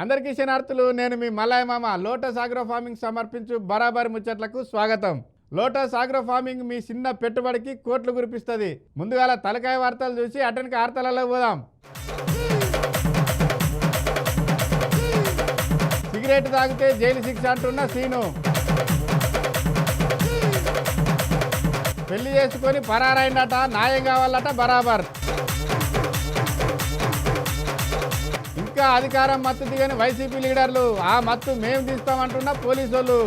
అందరికీ శనార్థులు. నేను మీ మలాయ మామ. లోటస్ ఆగ్రో ఫార్మింగ్ సమర్పించు బరాబరి ముచ్చట్లకు స్వాగతం. లోటస్ ఆగ్రో ఫార్మింగ్ మీ చిన్న పెట్టుబడికి కోట్లు కురిపిస్తుంది. ముందుగాల తలకాయ వార్తలు చూసి అటెన్కి ఆర్తలలో పోదాం. సిగరెట్ తాగితే జైలు శిక్ష అంటున్న సీను. పెళ్లి చేసుకొని పరారైందట, న్యాయం కావాలట బరాబర్. ఇంకా అధికారం మత్తు దిగని వైసీపీ లీడర్లు, ఆ మత్తు మేము తీస్తామంటున్న పోలీసులు.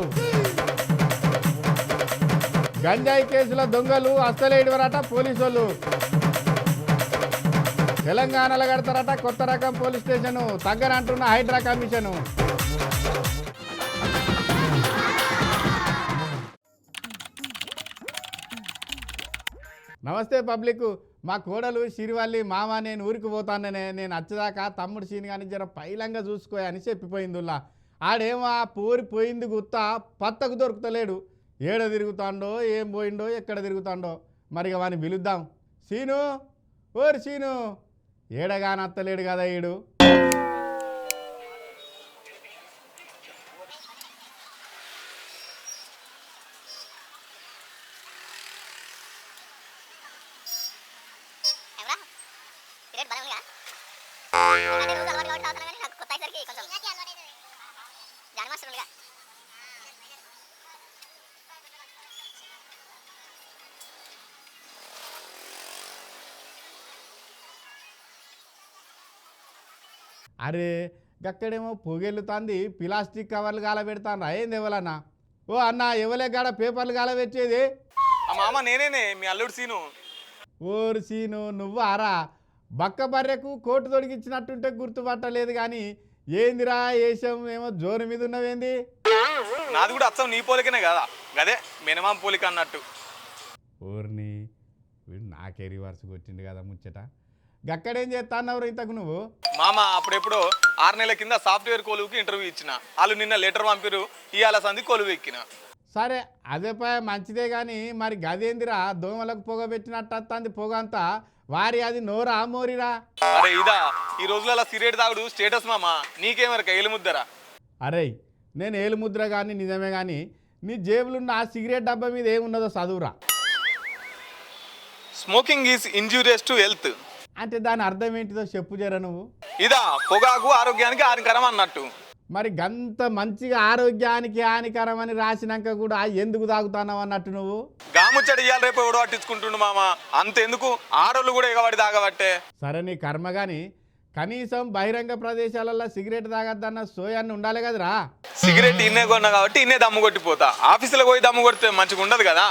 గంజాయి కేసుల దొంగలు అస్తలేడివరట పోలీసులు. తెలంగాణలో కడతారట కొత్త రకం పోలీస్ స్టేషను, తగ్గనంటున్న హైడ్రా కమిషను. నమస్తే పబ్లిక్. మా కోడలు శిరివల్లి మామ నేను ఊరికి పోతాననే, నేను వచ్చేదాకా తమ్ముడు సీని కానీ జర పైలంగా చూసుకోయని చెప్పిపోయిందిలా. ఆడేమో ఆ పోయింది గుత్త పత్తకు దొరుకుతలేడు. ఏడ తిరుగుతాండో, ఏం పోయిండో, ఎక్కడ తిరుగుతాండో. మరి వాని పిలుద్దాం. సీను, ఓరి సీను, ఏడగానత్తలేడు కదా ఈడు. అరే గక్కడేమో పొగెళ్ళుతుంది, ప్లాస్టిక్ కవర్లు గాలబెడతాను. ఏంది ఎవలన్నా? ఓ అన్న, ఎవలే కాడ పేపర్లు గాలబెట్టేది? మామ నేనేనే, మీ అల్లుడు సీను. ఓరు సీను, నువ్వు అరా బక్క బర్రెకు కోటు తొడిగిచ్చినట్టుంటే గుర్తుపట్టలేదు కానీ ఏందిరా ఏషం ఏమో జోరు మీద ఉన్నవేంది? నాది కూడా అచ్చం నీ పోలికనే కదా, గదే మినిమం పోలిక అన్నట్టు. ఓర్ని వీడు నాకే రివర్స్ కొట్టిండు కదా ముచ్చట. గక్కడేం చేస్తాన్నవరు ఇంతకు నువ్వు? మామ అప్పుడెప్పుడో 6 నెలల కింద సాఫ్ట్వేర్ కొలువుకి ఇంటర్వ్యూ ఇచ్చిన. వాళ్ళు నిన్న లెటర్ పంపిరు, ఇవాళ సంది కొలువు ఎక్కిన. సరే అదే మంచిదే కానీ మరి గదేందిరా దోమలకు పొగ పెట్టినట్టు వస్తుంది పొగ అంతా. వారి అది నోరా మోరిరా? అరే ఇదా ఈ రోజులలో సిగరెట్ తాగుడు స్టేటస్ మామ, నీకేమరక ఏలుముద్దరా? అరే నేను ఏలుముద్ర కానీ నిజమే కానీ నీ జేబులున్న ఆ సిగరెట్ డబ్బా మీద ఏమున్నదో చదువురా. Smoking is injurious to health అంటే దాని అర్థం ఏంటిదో చెప్పు జర నువ్వు. ఇదా పొగాకు ఆరోగ్యానికి హానికరం అన్నట్టు. మరి గంత మంచిగా ఆరోగ్యానికి హానికరం అని రాసినాక కూడా ఎందుకు తాగుతున్నావు అన్నట్టు నువ్వు? గాముచ్చడి ఇయ్యాలి రేపు ఎవడో పట్టించుకుంటుండు మామ, అంతెందుకు ఆడోళ్ళు కూడా ఎగబడి తాగబట్టే. సరే నీ కర్మ కానీ కనీసం బహిరంగ ప్రదేశాలలో సిగరెట్ తాగద్దన్న సోయాన్ని ఉండాలి కదరా. సిగరెట్ ఇన్నే కొన్నా కాబట్టి ఇన్నే దమ్ము కొట్టిపోతా, ఆఫీసులో పోయి దమ్ము కొడితే మంచిగా ఉండదు కదా.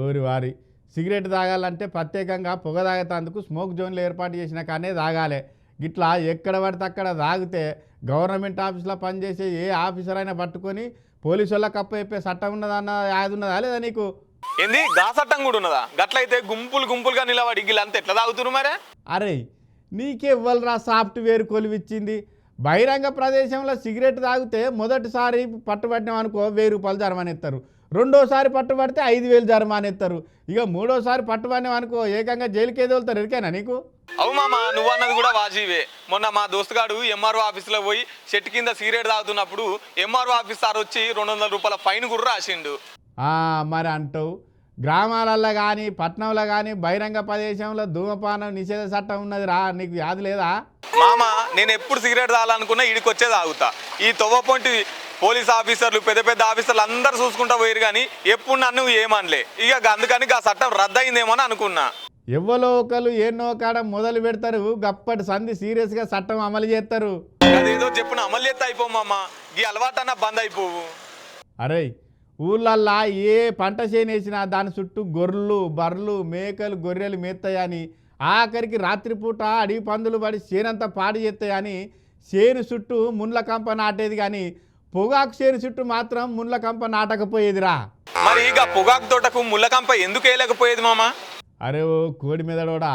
ఓరి వారి, సిగరెట్ తాగాలంటే ప్రత్యేకంగా పొగ తాగేందుకు స్మోక్ జోన్లు ఏర్పాటు చేసిన కానీ తాగాలి. గిట్లా ఎక్కడ పడితే అక్కడ తాగితే గవర్నమెంట్ ఆఫీస్లో పనిచేసే ఏ ఆఫీసర్ అయినా పట్టుకొని పోలీసు వాళ్ళకి అప్ప చెప్పే చట్టం ఉన్నదన్న యాది ఉన్నదా లేదా నీకు? ఏంది గా చట్టం కూడా ఉన్నదా? గట్లయితే గుంపులుగా నిలబడి గిల్లంతా ఎట్లా తాగుతున్నారు మరే? అరే నీకెవ్వలరా సాఫ్ట్వేర్ కొలువిచ్చింది? బహిరంగ ప్రదేశంలో సిగరెట్ తాగితే మొదటిసారి పట్టుబట్టినాం అనుకో 1000 రూపాయలు జరిమానా ఎత్తారు, రెండోసారి పట్టుబడితే 5000 జరిమానా ఎత్తారు, ఇక మూడోసారి పట్టుబడినాం అనుకో ఏకంగా జైలుకి ఎదులుతారు. ఎరికేనా నీకు? అవు మామ, నువ్వు అన్నది కూడా వాజీవే. మొన్న మా దోస్తుగాడు ఎంఆర్ఓ ఆఫీసులో పోయి చెట్టు కింద సిగరెట్ తాగుతున్నప్పుడు ఎంఆర్ఓ ఆఫీస్ సార్ వచ్చి 200 రూపాయల ఫైన్ కూడా రాసిండు. మరి అంటావు, గ్రామాలలో కానీ పట్టణంలో కానీ బహిరంగ ప్రదేశంలో ధూమపానం నిషేధ చట్టం ఉన్నది రా, నీకు యాది లేదా? మామ నేను ఎప్పుడు సిగరెట్ తాగాలనుకున్నా ఇడికి వచ్చే తాగుతా. ఈ తొవ్వపొంటి పోలీస్ ఆఫీసర్లు పెద్ద పెద్ద ఆఫీసర్లు అందరు చూసుకుంటా పోయారు కానీ ఎప్పుడు నన్ను ఏమనలే. ఇక అందుకని ఆ చట్టం రద్దయిందేమో అని అనుకున్నా. ఎవ్వలో ఒకరు ఎన్నో కాడ మొదలు పెడతారు, గప్పటి సంధి సీరియస్గా చట్టం అమలు చేస్తారు. అదేదో చెప్పున అమలు చేస్తే అయిపోమమ్మ, ఈ అలవాటన్నా బంద్ అయిపోవు. అరే ఊళ్ళల్లా ఏ పంట చేనేసినా దాని చుట్టూ గొర్రెలు బర్రెలు మేకలు గొర్రెలు మేస్తాయని, ఆఖరికి రాత్రిపూట అడవి పందులు పడి చేనంతా పాడు చేస్తాయని చేను చుట్టూ ముండ్ల కంప నాటేది కానీ పొగాకు చేను చుట్టూ మాత్రం ముండ్ల కంప నాటకపోయేదిరా. మరి ఇక పొగాకు తోటకు ముళ్ళ కంప ఎందుకు వేయలేకపోయేది మామ? అరే ఓ కోడి మీద కూడా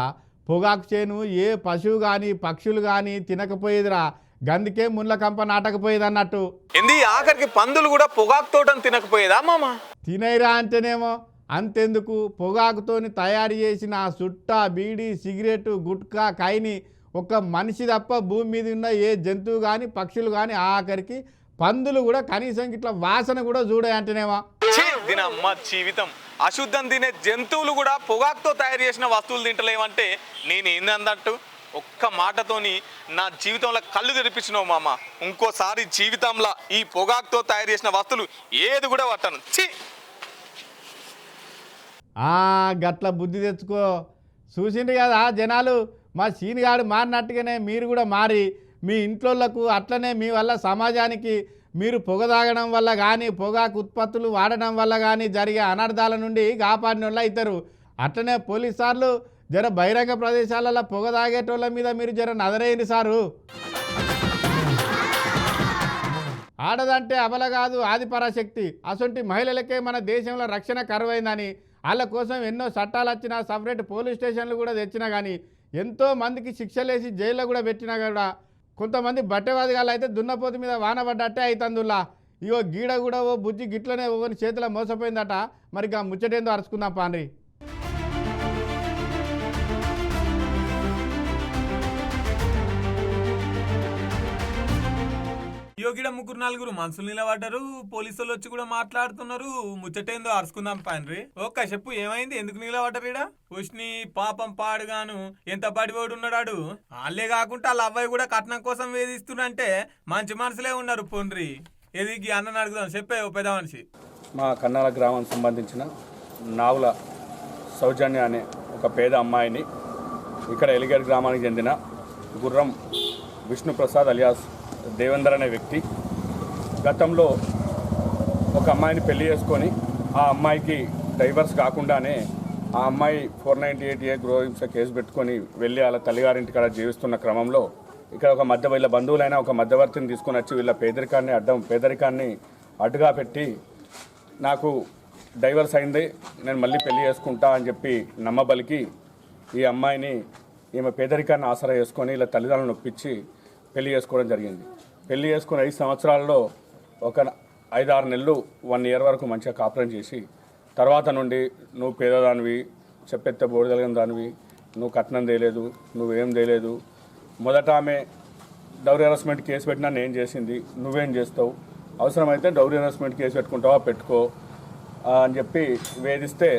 పొగాకు చేను ఏ పశువు కానీ పక్షులు కానీ తినకపోయేదిరా, గందుకే ముండ్ల కంప నాటకపోయేది అన్నట్టు. ఏంది ఆఖరికి పందులు కూడా పొగాకు తోటను తినకపోయేదా మామ? తినైరా అంటేనేమో అంతెందుకు పొగాకుతోని తయారు చేసిన సుట్ట బీడి సిగరెట్ గుట్కా కైని ఒక మనిషి తప్ప భూమి మీద ఉన్న ఏ జంతువు కానీ పక్షులు కానీ ఆఖరికి పందులు కూడా కనీసం ఇట్లా వాసన కూడా చూడాయంటేనేమా. దీని అమ్మ జీవితం. అశుద్ధం తినే జంతువులు కూడా పొగాకుతో తయారు చేసిన వస్తువులు తింటలేమంటే నేను ఏందన్నట్టు ఒక్క మాటతోని నా జీవితంలో కళ్ళు తెరిపించినావు మామ. ఇంకోసారి జీవితంలో ఈ పొగాకుతో తయారు చేసిన వస్తువులు ఏది కూడా పట్టను. గట్ల బుద్ధి తెచ్చుకో. చూసిండ్రు కదా జనాలు, మా సీనిగాడు మారినట్టుగానే మీరు కూడా మారి మీ ఇంట్లోళ్లకు అట్లనే మీ వల్ల సమాజానికి మీరు పొగ తాగడం వల్ల కానీ పొగాకు ఉత్పత్తులు వాడడం వల్ల కానీ జరిగే అనర్థాల నుండి కాపాడిన వాళ్ళు అవుతారు. అట్లనే పోలీసు సార్లు జర బహిరంగ ప్రదేశాలలో పొగ తాగేటోళ్ళ మీద మీరు జర నదరేయండి సారు. ఆడదంటే అబల కాదు ఆది పరాశక్తి. అసొంటి మహిళలకే మన దేశంలో రక్షణ కరువైందని వాళ్ళ కోసం ఎన్నో చట్టాలు వచ్చినా సపరేట్ పోలీస్ స్టేషన్లు కూడా తెచ్చినా కానీ ఎంతో మందికి శిక్షలేసి జైల్లో కూడా పెట్టినా కూడా కొంతమంది బట్టెవాదిగాళ్ళు అయితే దున్నపోతు మీద వాన పడ్డట్టే అవుతుందిలా. ఇగో గీడ కూడా ఓ బుజ్జి గిట్లనే ఓని చేతిలో మోసపోయిందట. మరి ఆ ముచ్చటేందో అరుచుకుందాం పాండ్రి. యోగిడ ముగ్గురు నలుగురు మనుషులు నిలబడ్డారు. పోలీసులు వచ్చి కూడా మాట్లాడుతున్నారు. ముచ్చటేందో అరుచుకుందాం పాండ్రి. ఒక్క చెప్పు ఏమైంది, ఎందుకు నిలబడ్డారు ఈడ? ఉష్ని పాపం పాడుగాను ఎంత పడిపోడు ఉన్నాడు. వాళ్ళే కాకుండా వాళ్ళ అబ్బాయి కూడా కట్నం కోసం వేధిస్తున్నంటే మంచి మనసులే ఉన్నారు. పోండ్రి ఎదిగి అన్నని అడుగుదాం. చెప్పే ఓ పెద్ద మనిషి. మా కన్నాల గ్రామానికి సంబంధించిన నావుల సౌజన్య అనే ఒక పేద అమ్మాయిని ఇక్కడ ఎలిగేడ్ గ్రామానికి చెందిన గుర్రం విష్ణుప్రసాద్ అలియాస్ దేవేందర్ అనే వ్యక్తి గతంలో ఒక అమ్మాయిని పెళ్లి చేసుకొని ఆ అమ్మాయికి డైవర్స్ కాకుండానే ఆ అమ్మాయి 498A గృహహింస కేసు పెట్టుకొని వెళ్ళి వాళ్ళ తల్లిగారింటి కాడ జీవిస్తున్న క్రమంలో ఇక్కడ వీళ్ళ బంధువులైన ఒక మధ్యవర్తిని తీసుకొని వచ్చి వీళ్ళ పేదరికాన్ని అడ్డుగా పెట్టి నాకు డైవర్స్ అయింది, నేను మళ్ళీ పెళ్లి చేసుకుంటా అని చెప్పి నమ్మబలికి ఈ అమ్మాయిని ఈమె పేదరికాన్ని ఆసరా చేసుకొని ఇలా తల్లిదండ్రులను నొప్పించి పెళ్లి చేసుకోవడం జరిగింది. పెళ్లి చేసుకుని 5 సంవత్సరాల్లో ఒక 5-6 నెలలు 1 ఇయర్ వరకు మంచిగా కాపురం చేసి తర్వాత నుండి నువ్వు పేదదానివి, చెప్పెత్తే బోడిదలిగిన దానివి, నువ్వు కట్నం తేలేదు, నువ్వేం తేలేదు, మొదట ఆమె డౌరీ హెరాస్మెంట్ కేసు పెట్టినా నేను చేసింది, నువ్వేం చేస్తావు, అవసరమైతే డౌరీ హెరాస్మెంట్ కేసు పెట్టుకుంటావా పెట్టుకో అని చెప్పి వేధిస్తే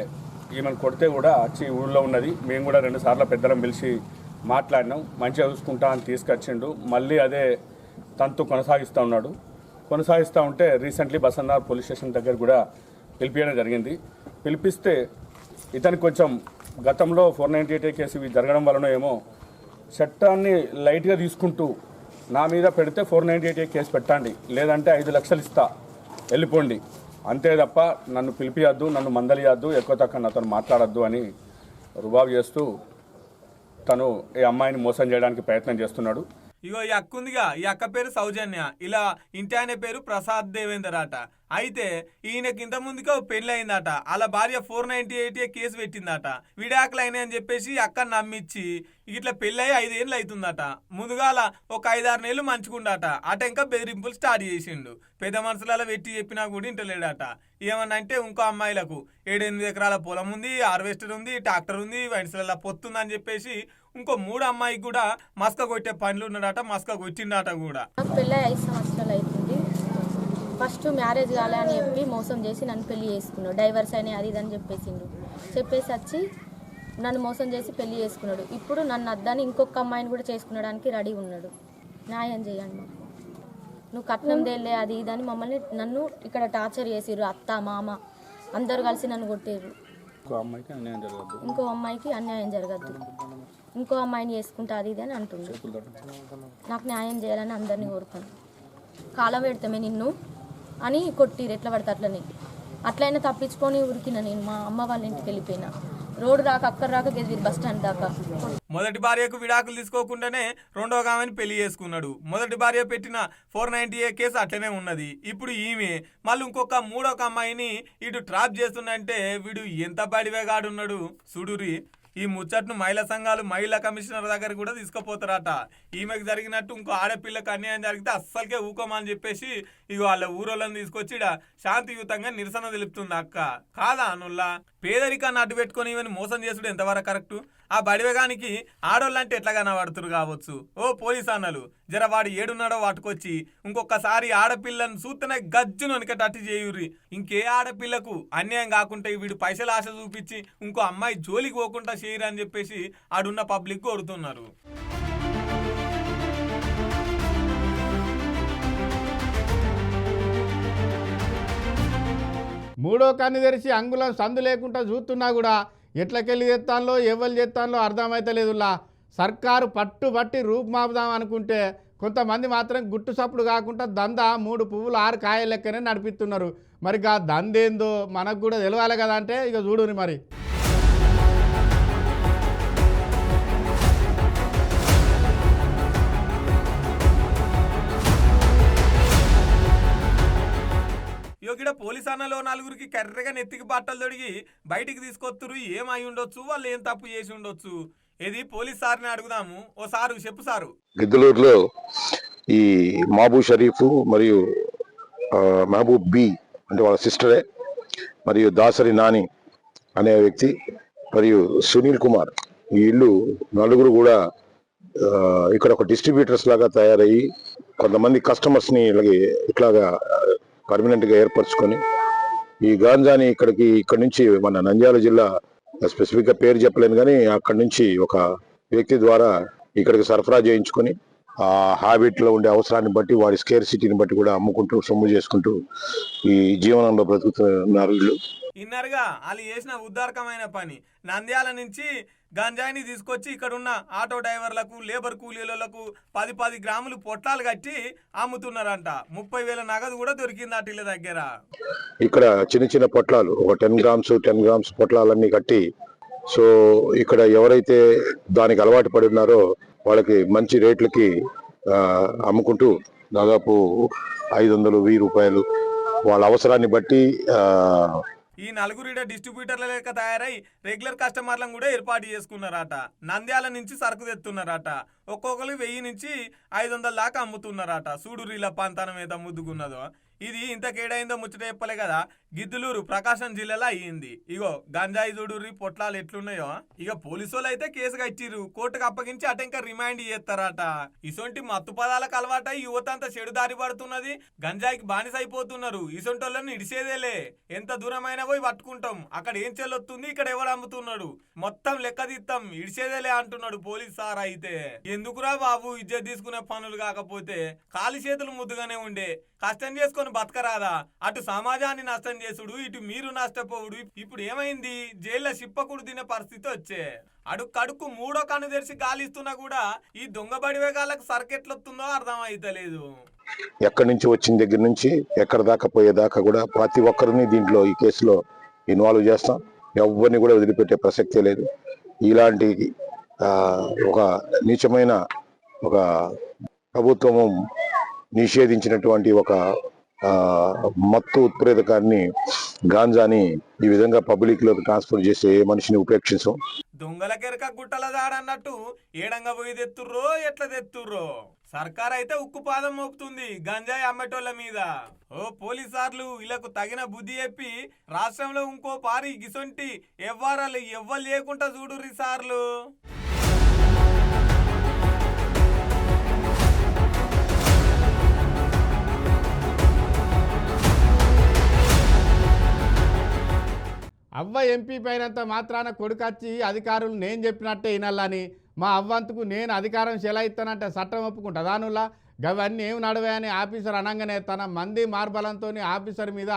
ఈమెను కొడితే కూడా వచ్చి ఊళ్ళో ఉన్నది. మేము కూడా 2 సార్లు పెద్దలను పిలిచి మాట్లాడినాం. మంచిగా చూసుకుంటా అని తీసుకొచ్చిండు. మళ్ళీ అదే తంతు కొనసాగిస్తూ ఉంటే రీసెంట్లీ బసన్నార్ పోలీస్ స్టేషన్ దగ్గర కూడా పిలిపించడం జరిగింది. పిలిపిస్తే ఇతనికి కొంచెం గతంలో 498A కేసు ఇవి జరగడం వలన ఏమో చట్టాన్ని లైట్గా తీసుకుంటూ నా మీద పెడితే 498A కేసు పెట్టండి, లేదంటే 5 లక్షలు ఇస్తా వెళ్ళిపోండి, అంతే తప్ప నన్ను పిలిపియద్దు, నన్ను మందలియద్దు, ఎక్కువ తక్కువ నాతో మాట్లాడద్దు అని రుబాబు చేస్తూ తను ఈ అమ్మాయిని మోసం చేయడానికి ప్రయత్నం చేస్తున్నాడు. ఇగో ఈ అక్క ఉందిగా, ఈ అక్క పేరు సౌజన్య, ఇలా ఇంటి ఆయన పేరు ప్రసాద్ దేవేందర్ అట. అయితే ఈయనకి ఇంత ముందుగా పెళ్లి అయిందట. అలా భార్య 498A కేసు పెట్టిందట. విడాకులు అయినాయని చెప్పేసి అక్కని నమ్మించి ఇట్లా పెళ్ళి అయ్యి 5 ఏళ్ళు అవుతుందట. ముందుగాల ఒక 5-6 నెలలు మంచుకుండాట. అట ఇంకా బెదిరింపులు స్టార్ట్ చేసిండు. పెద్ద మనుషులలో పెట్టి చెప్పినా కూడా ఇంటలేడట. ఏమన్నా అంటే ఇంకో అమ్మాయిలకు 7-8 ఎకరాల పొలం ఉంది, హార్వెస్టర్ ఉంది, ట్రాక్టర్ ఉంది, వయసులలో పొత్తుందని చెప్పేసి ఇంకో 3 అమ్మాయికి కూడా మస్క కొట్టే పనులు ఉన్నాడట. మస్క కొట్టిండట కూడా. పెళ్ళి 5 సంవత్సరాలు అవుతుంది. ఫస్ట్ మ్యారేజ్ కాలే అని చెప్పి మోసం చేసి నన్ను పెళ్లి చేసుకున్నాడు. డైవర్స్ అయినా అది ఇది అని చెప్పేసి వచ్చి నన్ను మోసం చేసి పెళ్లి చేసుకున్నాడు. ఇప్పుడు నన్ను అద్దని ఇంకొక అమ్మాయిని కూడా చేసుకునడానికి రెడీ ఉన్నాడు. న్యాయం చేయండి. నువ్వు కట్నం తేలే అది ఇది అని నన్ను ఇక్కడ టార్చర్ చేసిర్రు. అత్త మామ అందరు కలిసి నన్ను కొట్టారు. ఇంకో అమ్మాయికి అన్యాయం జరగద్దు, ఇంకో అమ్మాయిని చేసుకుంటా అది ఇది అని అంటుంది. నాకు న్యాయం చేయాలని అందరినీ కోరుతాను. కాలం పెడతామే నిన్ను అని కొట్టిరు. ఎట్లా పడితే అట్లయినా తప్పించుకొని ఉరికిన నేను మా అమ్మ వాళ్ళ ఇంటికి వెళ్ళిపోయినా. రోడ్డు రాక అక్కడ రాక గెలిపి బస్ స్టాండ్ దాకా. మొదటి భార్యకు విడాకులు తీసుకోకుండానే రెండవ ఆమెను పెళ్లి చేసుకున్నాడు. మొదటి భార్య పెట్టిన 498A కేసు అట్లనే ఉన్నది. ఇప్పుడు ఈమె మళ్ళీ ఇంకొక 3వ అమ్మాయిని ఇటు ట్రాప్ చేస్తుందంటే వీడు ఎంత బడివేగాడున్నాడు చూడురి. ఈ ముచ్చట్ను మహిళా సంఘాలు మహిళా కమిషనర్ దగ్గర కూడా తీసుకుపోతారట. ఈమెకు జరిగినట్టు ఇంకో ఆడపిల్లకు అన్యాయం జరిగితే అస్సలకే ఊకోమని చెప్పేసి ఇక వాళ్ళ ఊరోళ్ళని తీసుకొచ్చి శాంతియుతంగా నిరసన తెలుపుతుంది అక్క. కాదా అనుల్లా? పేదరికాన్ని అడ్డు పెట్టుకొని ఈమెను మోసం చేసుడు ఎంతవరకు కరెక్టు? ఆ బడివగానికి ఆడోళ్ళంటే ఎట్లా కనబడుతురు కావచ్చు. ఓ పోలీస్ అన్నలు, జర వాడు ఏడున్నాడో వాటుకొచ్చి ఇంకొకసారి ఆడపిల్లను చూస్తేనే గజ్జును వనికటట్టు చేయుర్రి. ఇంకే ఆడపిల్లకు అన్యాయం కాకుండా వీడు పైసలు ఆశ చూపించి ఇంకో అమ్మాయి జోలికి పోకుండా చేయరు అని చెప్పేసి ఆడున్న పబ్లిక్ కోరుతున్నారు. మూడో కన్ను తెరిచి అంగుళం సందు లేకుండా చూస్తున్నా కూడా ఎట్లకెళ్ళి చేస్తానో ఎవరు చేస్తానో అర్థమైతలేదులా. సర్కారు పట్టుబట్టి రూపుమాపుదాం అనుకుంటే కొంతమంది మాత్రం గుట్టు సప్పుడు కాకుండా దందా 3 పువ్వులు 6 కాయల లెక్కనే నడిపిస్తున్నారు. మరి ఆ దందేందో మనకు కూడా తెలవాలి కదా అంటే ఇక చూడుని మరి. యోగిడ పోలీస్ అన్నలో 4గురికి కర్రెగా నెత్తికి బట్టలు తొడిగి బయటికి తీసుకొస్తురు. ఏమై ఉండొచ్చు, వాళ్ళు ఏం తప్పు చేసి ఉండొచ్చు? ఇది పోలీస్ సార్ని అడుగుదాము. ఓ సారు చెప్పు సారు. గిద్దలూరులో ఈ మహబూబ్ షరీఫ్ మరియు మహబూబ్ బి అంటే వాళ్ళ సిస్టరే మరియు దాసరి నాని అనే వ్యక్తి మరియు సునీల్ కుమార్ ఈ ఇల్లు నలుగురు కూడా ఇక్కడ ఒక డిస్ట్రిబ్యూటర్స్ లాగా తయారయ్యి కొంతమంది కస్టమర్స్ని ఇట్లాగా పర్మనెంట్గా ఏర్పరచుకొని ఈ గాంజాని ఇక్కడ నుంచి మన నంద్యాల జిల్లా స్పెసిఫిక్గా పేరు చెప్పలేను కానీ అక్కడి నుంచి ఒక వ్యక్తి ద్వారా ఇక్కడికి సరఫరా చేయించుకొని ఆ హ్యాబిట్లో ఉండే అవసరాన్ని బట్టి వాడి స్కేర్ సిటీని బట్టి కూడా అమ్ముకుంటూ సొమ్ము చేసుకుంటూ ఈ జీవనంలో బ్రతుకుతున్నారు వీళ్ళు. ఇన్నర్గా వాళ్ళు చేసిన ఉద్దారకమైన పని. నంద్యాల నుంచి గంజాయిని తీసుకొచ్చి ఇక్కడున్న ఆటో డ్రైవర్లకు, లేబర్ కూలీలకు 10 గ్రాములు పొట్లాలు కట్టి అమ్ముతున్నారంట. 30,000 నగదు కూడా దొరికిందట వీళ్ళ దగ్గర. ఇక్కడ చిన్న చిన్న పొట్లాలు ఒక 10 గ్రామ్స్ పొట్లాలన్నీ కట్టి సో ఇక్కడ ఎవరైతే దానికి అలవాటు పడి ఉన్నారో వాళ్ళకి మంచి రేట్లకి అమ్ముకుంటూ దాదాపు 500-1000 రూపాయలు వాళ్ళ అవసరాన్ని బట్టి ఈ 4 డిస్ట్రిబ్యూటర్ల లెక్క తయారై రెగ్యులర్ కస్టమర్లను కూడా ఏర్పాటు చేసుకున్నారట. నంద్యాల నుంచి సరుకు తెస్తున్నారట. ఒక్కొక్కరు 1000 నుంచి 500 దాకా అమ్ముతున్నారట. చూడురీల పంతనం ఏదో ముద్దుకున్నదో. ఇది ఇంతకేడైందో ముచ్చట చెప్పలే కదా. గిద్దలూరు ప్రకాశం జిల్లాలో అయ్యింది. ఇగో గంజాయి చూడుర్రి పొట్లాలు ఎట్లున్నాయో. ఇక పోలీసులు అయితే కేసు కట్టిర్రు. కోర్టుకు అప్పగించి అటెంక రిమాండ్ చేస్తారట. ఇసొంటి మత్తు పదాలకు అలవాట యువత అంతా చెడు దారి పడుతున్నది. గంజాయికి బానిస అయిపోతున్నారు. ఇసొంటోళ్ళని ఇడిసేదేలే. ఎంత దూరమైనా పోయి పట్టుకుంటాం. అక్కడ ఏం చెల్లొస్తుంది, ఇక్కడ ఎవడు అమ్ముతున్నాడు, మొత్తం లెక్క తీస్తాం, ఇడిసేదేలే అంటున్నాడు పోలీస్ సార్. అయితే ఎందుకురా బాబు ఇజ్జత్ తీసుకునే పనులు కాకపోతే కాలి చేతులు ముద్దుగానే ఉండే. కష్టం చేసుకొని బతకరాదా? అటు సమాజాన్ని నష్టం చేసుడు, ఇటు మీరు నష్టపోవుడు. ఇప్పుడు ఏమైంది? జైల్లో చిప్పకుడు తినే పరిస్థితి వచ్చే. అడుక్కడుక్కు మూడో కన్ను తెరిచి గాలిస్తున్నా కూడా ఈ దొంగ బడివేగాలకు సర్కెట్లొస్తుందో అర్థం అయితలేదు. ఎక్కడి నుంచి వచ్చిన దగ్గర నుంచి ఎక్కడ దాకా పోయేదాకా కూడా ప్రతి ఒక్కరిని దీంట్లో ఈ కేసులో ఇన్వాల్వ్ చేస్తాం. ఎవరిని కూడా వదిలిపెట్టే ప్రసక్తే లేదు. ఇలాంటి ఒక నీచమైన ఒక ప్రభుత్వము నిషేధించినటువంటి ఒక మత్తు ఉత్ప్రేరకాన్ని గాంజాని ఈ విధంగా పబ్లిక్ లోకి ట్రాన్స్ఫర్ చేసే ఏ మనిషిని ఉపేక్షించం. దొంగలకెరక గుట్టల దాడన్నట్టు ఏడంగా పోయి తెత్తుర్రో ఎట్లా తెత్తుర్రో. సర్కార్ అయితే ఉక్కు పాదం మోపుతుంది గంజాయి అమ్మేటోళ్ల మీద. ఓ పోలీసార్లు వీళ్ళకు తగిన బుద్ధి చెప్పి రాష్ట్రంలో ఇంకో పారి గిసొంటి ఎవ్వరాలు ఎవ్వరు లేకుండా చూడుర్రి సార్లు. అవ్వ ఎంపీ పైనంత మాత్రాన కొడుకచ్చి అధికారులు నేను చెప్పినట్టే వినాలని, మా అవ్వంతుకు నేను అధికారం చెలాయిస్తానంటే చట్టం ఒప్పుకుంటా దానులా. గవన్నీ ఏమి నడవాయని ఆఫీసర్ అనగానే తన మంది మార్బలంతో ఆఫీసర్ మీద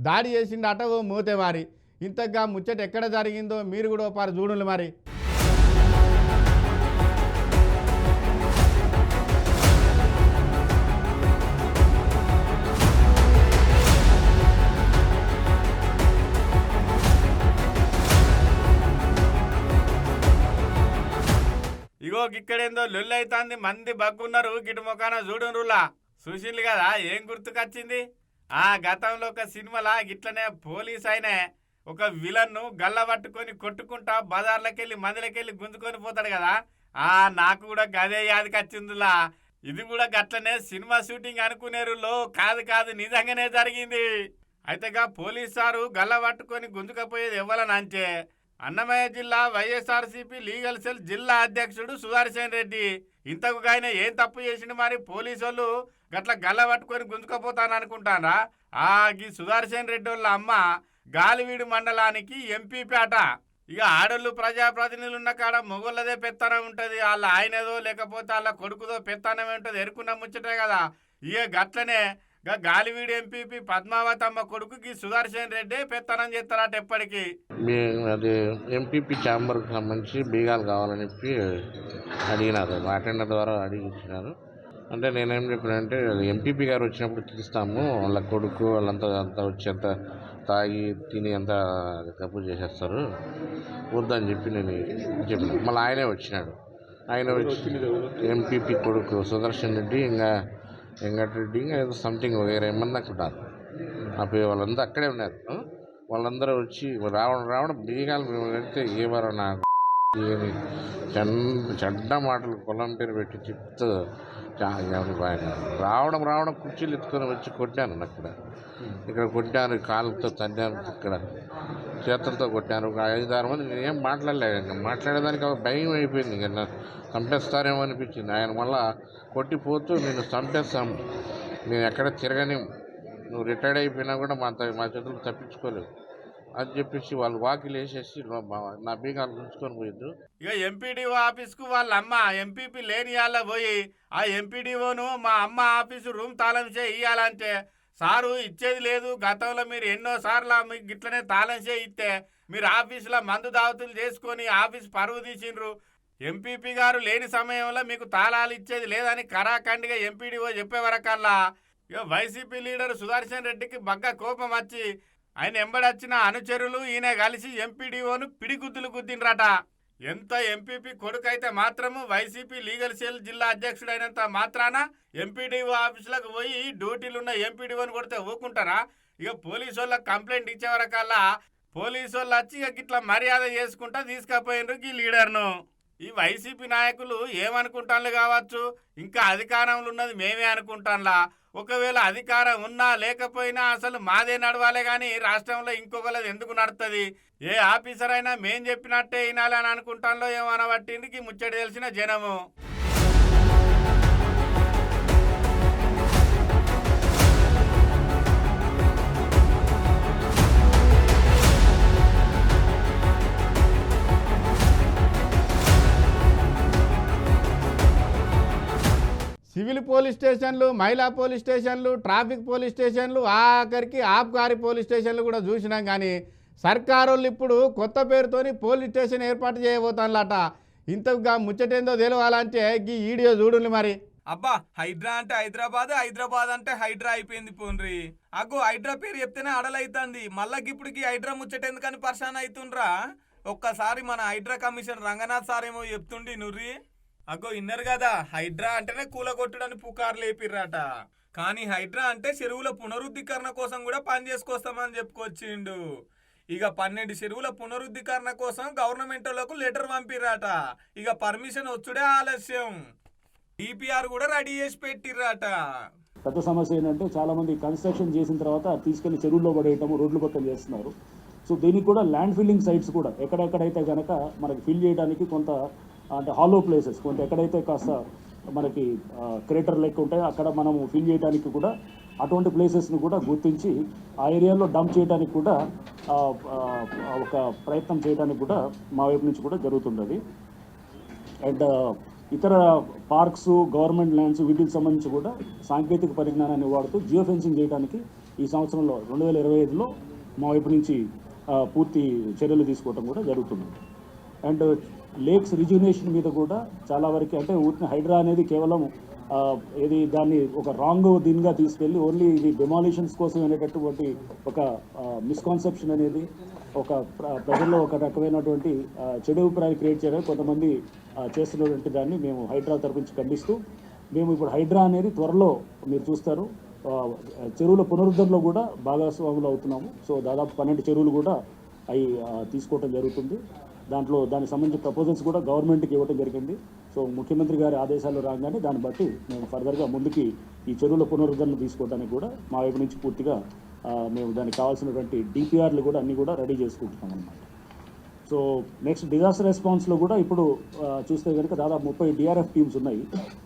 దాడి చేసిండట ఓ మూతేవారి. ఇంతగా ముచ్చట ఎక్కడ జరిగిందో మీరు కూడా ఒకసారి చూడండి మరి. ఇగో ఇక్కడేందో లొల్లి అవుతుంది, మంది బగ్గున్నారు. గిటు మొకాన చూడురులా చూసిండ్రు కదా. ఏం గుర్తుకొచ్చింది? గతంలో ఒక సినిమాలా గిట్లనే పోలీస్ అయినా ఒక విలన్ను గల్ల పట్టుకొని కొట్టుకుంటా బజార్లకెళ్ళి మందిలకెళ్ళి గుంజుకొని పోతాడు కదా. నాకు కూడా గదే యాదికొచ్చిందిలా. ఇది కూడా గట్లనే సినిమా షూటింగ్ అనుకునేరులో కాదు నిజంగానే జరిగింది. అయితేగా పోలీస్ సారు గల్ల పట్టుకొని గుంజుకపోయేది ఎవ్వలనంటే అన్నమయ్య జిల్లా వైఎస్ఆర్సీపీ లీగల్ సెల్ జిల్లా అధ్యక్షుడు సుదర్శన్ రెడ్డి ఇంతకు ఆయన ఏం తప్పు చేసిండు మరి పోలీసు వాళ్ళు గట్ల గల్ల పట్టుకొని గుంజుకపోతాననుకుంటారా? గీ సుదర్శన్ రెడ్డి వాళ్ళ అమ్మ గాలివీడు మండలానికి ఎంపీపీ అట. ఇక ఆడోళ్ళు ప్రజాప్రతినిధులు ఉన్న కాడ మొగోళ్ళదే పెత్తనం ఉంటుంది, వాళ్ళ ఆయనదో లేకపోతే వాళ్ళ కొడుకుదో పెత్తనం ఉంటుంది, ఎరుకున్న ముచ్చటే కదా. ఇక గట్లనే గాలివీడు ఎంపీపీ పద్మావతమ్మ కొడుకుకి సుదర్శన్ రెడ్డి పెత్తనం చేస్తారట ఎప్పటికీ. అది ఎంపీపీ ఛాంబర్కి సంబంధించి బీగాలు కావాలని చెప్పి అడిగినారు, అటెండర్ ద్వారా అడిగించినారు. అంటే నేనేం చెప్పానంటే ఎంపీపీ గారు వచ్చినప్పుడు తీస్తాము, వాళ్ళ కొడుకు వాళ్ళంతా వచ్చి అంత తాగి తిని అంతా తప్పు చేసేస్తారు వద్దని చెప్పి నేను చెప్పిన. మళ్ళీ ఆయనే వచ్చినాడు. ఆయన వచ్చి ఎంపీపీ కొడుకు సుదర్శన్ రెడ్డి ఇంకా వెంకటరెడ్డి ఇంకా ఏదో సంథింగ్ వేరే ఏమన్నా అక్కడ ఉన్నారు. వాళ్ళందరూ అక్కడే ఉన్నారు. వాళ్ళందరూ వచ్చి రావడం బీగాలు మేము వెళ్తే ఏమరా నాకు ఏమి చెడ్డ మాటలు పొలం పేరు పెట్టి చెప్తూ రావడం కుర్చీలు ఎత్తుకొని వచ్చి కొట్టాను. ఇక్కడ కొట్టాను, కాళ్ళతో తన్నాను, ఇక్కడ చేతులతో కొట్టాను. ఒక 5-6 మంది నేనేం మాట్లాడలేదు. మాట్లాడేదానికి ఒక భయం అయిపోయింది. ఇంకా చంపేస్తారేమో అనిపించింది. ఆయన మళ్ళా కొట్టిపోతూ నేను చంపేస్తాము, నేను ఎక్కడ తిరగని, నువ్వు రిటైర్డ్ అయిపోయినా కూడా మా చేతులు తప్పించుకోలేవు అని చెప్పేసి వాళ్ళు వాకిలు వేసేసి నా బీగాలు గుంచుకొని పోయిద్దు. ఇక ఎంపీడీఓ ఆఫీస్కు వాళ్ళ అమ్మ ఎంపీపీ లేని వాళ్ళ పోయి ఆ ఎంపీడీఓను మా అమ్మ ఆఫీసు రూమ్ తాళం ఇవ్వాలంటే సారు ఇచ్చేది లేదు, గతంలో మీరు ఎన్నోసార్లు మీకు గిట్లనే తాళం ఇస్తే మీరు ఆఫీసులో మందు దావతులు చేసుకొని ఆఫీస్ పరువు తీసిండ్రు, ఎంపీపీ గారు లేని సమయంలో మీకు తాళాలు ఇచ్చేది లేదని కరాఖండిగా ఎంపీడీఓ చెప్పేవరకల్లా ఇక వైసీపీ లీడర్ సుదర్శన్ రెడ్డికి బగ్గ కోపం వచ్చి ఆయన ఎంబడొచ్చిన అనుచరులు ఈయన కలిసి ఎంపీడీఓను పిడిగుద్దులు గుద్దిండ్రట. ఎంత ఎంపీపీ కొడుకైతే మాత్రము వైసీపీ లీగల్ సెల్ జిల్లా అధ్యక్షుడైనంత మాత్రాన ఎంపీడీఓ ఆఫీసులకు పోయి డ్యూటీలున్న ఎంపీడీఓని కొడితే ఊకుంటారా? ఇక పోలీసు వాళ్ళకి కంప్లైంట్ ఇచ్చేవరకల్లా పోలీసు వాళ్ళు వచ్చి ఇక ఇట్లా మర్యాద చేసుకుంటా తీసుకుపోయినరు ఈ లీడర్ను. ఈ వైసీపీ నాయకులు ఏమనుకుంటాను కావచ్చు, ఇంకా అధికారంలో ఉన్నది మేమే అనుకుంటాంలా. ఒకవేళ అధికారం ఉన్నా లేకపోయినా అసలు మాదే నడవాలే కానీ రాష్ట్రంలో ఇంకొకళ్ళది ఎందుకు నడుతుంది? ఏ ఆఫీసర్ అయినా మేం చెప్పినట్టే వినాలని అనుకుంటాంలో ఏమనబట్టిందికి ముచ్చట తెలిసిన జనము. సివిల్ పోలీస్ స్టేషన్లు, మహిళా పోలీస్ స్టేషన్లు, ట్రాఫిక్ పోలీస్ స్టేషన్లు, ఆఖరికి ఆబ్కారీ పోలీస్ స్టేషన్లు కూడా చూసినాం. కానీ సర్కారు వాళ్ళు ఇప్పుడు కొత్త పేరుతోని పోలీస్ స్టేషన్ ఏర్పాటు చేయబోతానులట. ఇంతగా ముచ్చటేందో తెలవాలంటే ఈ వీడియో చూడండి మరి. అబ్బా, హైడ్రా అంటే హైదరాబాద్, హైదరాబాద్ అంటే హైడ్రా అయిపోయింది పోన్రి. అగ్గో హైడ్రా పేరు చెప్తేనే అడలైతుంది, మళ్ళా ఇప్పటికి హైడ్రా ముచ్చటెందుకని పర్షాన్ అవుతుండ్రా. ఒక్కసారి మన హైడ్రా కమిషన్ రంగనాథ్ సార్ ఏమో చెప్తుండి నుర్రి. అగ్గో ఇన్నర్ కదా, హైడ్రా అంటేనే కూలగొట్టడని పుకార్లు లేపిర్రట. కానీ హైడ్రా అంటే చెరువుల పునరుద్ధీకరణ కోసం కూడా పని చేసుకొస్తామని చెప్పుకొచ్చిండు. ఇక 12 చెరువుల పునరుద్ధీకరణ కోసం గవర్నమెంట్ వాళ్ళకు లెటర్ పంపిర్రట. ఇక పర్మిషన్ వచ్చుడే ఆలస్యం. డిపిఆర్ కూడా రెడీ చేసి పెట్టిర్రట. పెద్ద సమస్య ఏంటంటే చాలా మంది కన్స్ట్రక్షన్ చేసిన తర్వాత తీసుకెళ్లి చెరువుల్లో పడేయటము, రోడ్లు మొత్తం చేస్తున్నారు. సో దీనికి కూడా ల్యాండ్ ఫిల్లింగ్ సైట్స్ కూడా ఎక్కడెక్కడైతే కనుక మనకి ఫిల్ చేయడానికి కొంత అంటే హాలో ప్లేసెస్ కొంత ఎక్కడైతే కాస్త మనకి క్రేటర్ లెక్క ఉంటాయో అక్కడ మనము ఫిల్ చేయడానికి కూడా అటువంటి ప్లేసెస్ని కూడా గుర్తించి ఆ ఏరియాలో డంప్ చేయడానికి కూడా ఒక ప్రయత్నం చేయడానికి కూడా మా వైపు నుంచి కూడా జరుగుతుంది. అండ్ ఇతర పార్క్స్, గవర్నమెంట్ ల్యాండ్స్ వీటికి సంబంధించి కూడా సాంకేతిక పరిజ్ఞానాన్ని వాడుతూ జియో ఫెన్సింగ్ చేయడానికి ఈ సంవత్సరంలో 2025లో మా వైపు నుంచి పూర్తి చర్యలు తీసుకోవడం కూడా జరుగుతుంది. అండ్ లేక్స్ రిజ్యునేషన్ మీద కూడా చాలా వరకు అంటే హైడ్రా అనేది కేవలం ఇది దాన్ని ఒక రాంగ్ దీనిగా తీసుకెళ్ళి ఓన్లీ ఇది డెమాలిషన్స్ కోసం అనేటటువంటి ఒక మిస్కాన్సెప్షన్ అనేది ఒక ప్రజల్లో ఒక రకమైనటువంటి చెడు అభిప్రాయాలు క్రియేట్ చేయడానికి కొంతమంది చేస్తున్నటువంటి దాన్ని మేము హైడ్రా తరపుంచి ఖండిస్తూ మేము ఇప్పుడు హైడ్రా అనేది త్వరలో మీరు చూస్తారు చెరువుల పునరుద్ధరణలో కూడా భాగస్వాములు అవుతున్నాము. సో దాదాపు 12 చెరువులు కూడా అవి తీసుకోవటం జరుగుతుంది. దానికి సంబంధించిన ప్రపోజల్స్ కూడా గవర్నమెంట్కి ఇవ్వడం జరిగింది. సో ముఖ్యమంత్రి గారి ఆదేశాలు రాగానే దాన్ని బట్టి మేము ఫర్దర్గా ముందుకి ఈ చెరువుల పునరుద్ధరణ తీసుకోవడానికి కూడా మా వైపు నుంచి పూర్తిగా మేము దానికి కావాల్సినటువంటి డిపిఆర్లు కూడా అన్నీ కూడా రెడీ చేసుకుంటున్నాం అన్నమాట. సో నెక్స్ట్ డిజాస్టర్ రెస్పాన్స్లో కూడా ఇప్పుడు చూస్తే కనుక దాదాపు 30 డిఆర్ఎఫ్ టీమ్స్ ఉన్నాయి.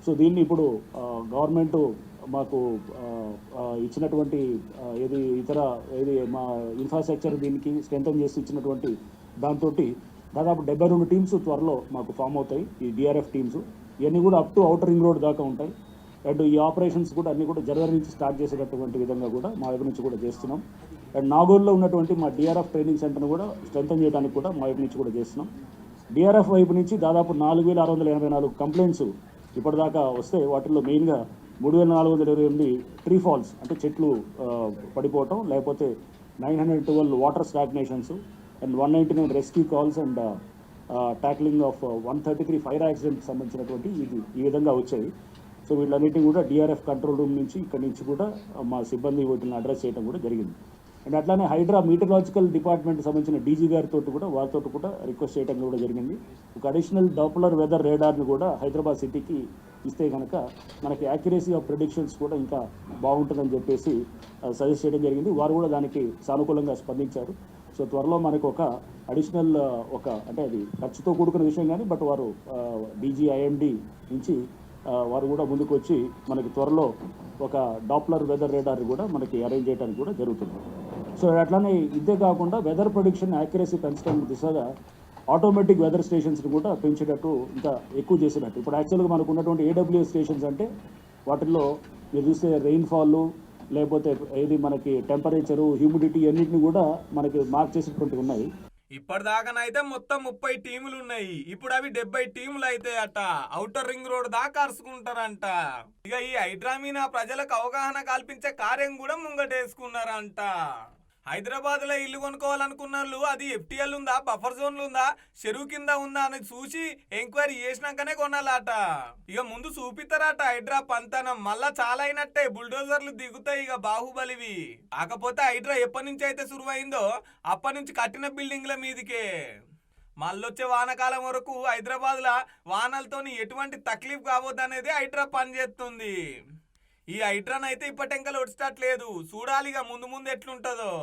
సో దీన్ని ఇప్పుడు గవర్నమెంట్ మాకు ఇచ్చినటువంటి ఏది మా ఇన్ఫ్రాస్ట్రక్చర్ దీనికి స్ట్రెంథన్ చేసి ఇచ్చినటువంటి దాంతో దాదాపు 72 టీమ్స్ త్వరలో మాకు ఫామ్ అవుతాయి. ఈ డిఆర్ఎఫ్ టీమ్స్ ఇవన్నీ కూడా up to outer ring road దాకా ఉంటాయి. అండ్ ఈ ఆపరేషన్స్ కూడా అన్నీ కూడా జనవరి నుంచి స్టార్ట్ చేసేటటువంటి విధంగా కూడా మా వైపు నుంచి కూడా చేస్తున్నాం. అండ్ నాగోల్లో ఉన్నటువంటి మా డిఆర్ఎఫ్ ట్రైనింగ్ సెంటర్ను కూడా స్ట్రెంథన్ చేయడానికి కూడా మా వైపు నుంచి కూడా చేస్తున్నాం. డిఆర్ఎఫ్ వైపు నుంచి దాదాపు 4684 కంప్లైంట్స్ ఇప్పటిదాకా వస్తే వాటిల్లో మెయిన్గా 3428 ట్రీ ఫాల్స్ అంటే చెట్లు పడిపోవటం, లేకపోతే 912 water stagnations and 199 rescue calls and tackling of 133 fire యాక్సిడెంట్కి సంబంధించినటువంటి ఈ విధంగా వచ్చాయి. సో వీళ్ళన్నిటిని కూడా డిఆర్ఎఫ్ కంట్రోల్ రూమ్ నుంచి ఇక్కడి నుంచి కూడా మా సిబ్బంది వీటిని అడ్రస్ చేయడం కూడా జరిగింది. అండ్ అట్లానే హైడ్రా మీటరాలజికల్ డిపార్ట్మెంట్కి సంబంధించిన డీజీ గారితో కూడా వారితో కూడా రిక్వెస్ట్ చేయడం కూడా జరిగింది. ఒక అడిషనల్ డాప్లర్ వెదర్ రేడార్ని కూడా హైదరాబాద్ సిటీకి ఇస్తే కనుక మనకి యాక్యురసీ ఆఫ్ ప్రిడిక్షన్స్ కూడా ఇంకా బాగుంటుందని చెప్పేసి సజెస్ట్ చేయడం జరిగింది. వారు కూడా దానికి సానుకూలంగా స్పందించారు. సో త్వరలో మనకు ఒక అడిషనల్ అంటే అది ఖర్చుతో కూడుకున్న విషయం కానీ బట్ వారు డీజీ ఐఎండి నుంచి వారు కూడా ముందుకు వచ్చి మనకి త్వరలో ఒక డాప్లర్ వెదర్ రేడార్ కూడా మనకి అరేంజ్ చేయడానికి కూడా జరుగుతుంది. సో అట్లానే ఇదే కాకుండా వెదర్ ప్రొడిక్షన్ యాక్యురసీ పెంచడం దిశగా ఆటోమేటిక్ వెదర్ స్టేషన్స్ని కూడా పెంచేటట్టు ఇంకా ఎక్కువ చేసేటట్టు. ఇప్పుడు యాక్చువల్గా మనకు ఉన్నటువంటి ఏడబ్ల్యూఎస్ స్టేషన్స్ అంటే వాటిల్లో మీరు చూస్తే రెయిన్ఫాల్ లేకపోతే ఏది మనకి టెంపరేచరు హ్యూమిడిటీ అన్నింటిని కూడా మనకి మార్క్ చేసేటువంటి ఉన్నాయి. ఇప్పటిదాకానైతే మొత్తం 30 టీములు ఉన్నాయి. ఇప్పుడు అవి 70 టీములు అయితే అట ఔటర్ రింగ్ రోడ్ దాకా అరుచుకుంటారంట. ఇక ఈ హైడ్రా మీద ప్రజలకు అవగాహన కల్పించే కార్యం కూడా ముంగటేసుకున్నారంట. హైదరాబాద్ లో ఇల్లు కొనుక్కోవాలనుకున్న వాళ్ళు అది ఎఫ్టీఎల్ ఉందా, బఫర్ జోన్లు ఉందా, చెరువు కింద ఉందా అని చూసి ఎంక్వైరీ చేసినాకనే కొనాలట. ఇక ముందు చూపిస్తారట హైడ్రా పంతనం. మళ్ళా చాలా అయినట్టే బుల్డోజర్లు దిగుతాయి ఇక బాహుబలివి. కాకపోతే హైడ్రా ఎప్పటి నుంచి అయితే సురువైందో అప్పటి నుంచి కట్టిన బిల్డింగ్ల మీదికే. మళ్ళొచ్చే వానకాలం వరకు హైదరాబాద్ లా వానలతోని ఎటువంటి తక్లీఫ్ కావద్దనేది హైడ్రా పనిచేస్తుంది. ఈ హైడ్రాన్ అయితే ఇప్పటింకా ఒడిస్టాట్ లేదు. చూడాలిగా ముందు ముందు ఎట్లుంటుందో.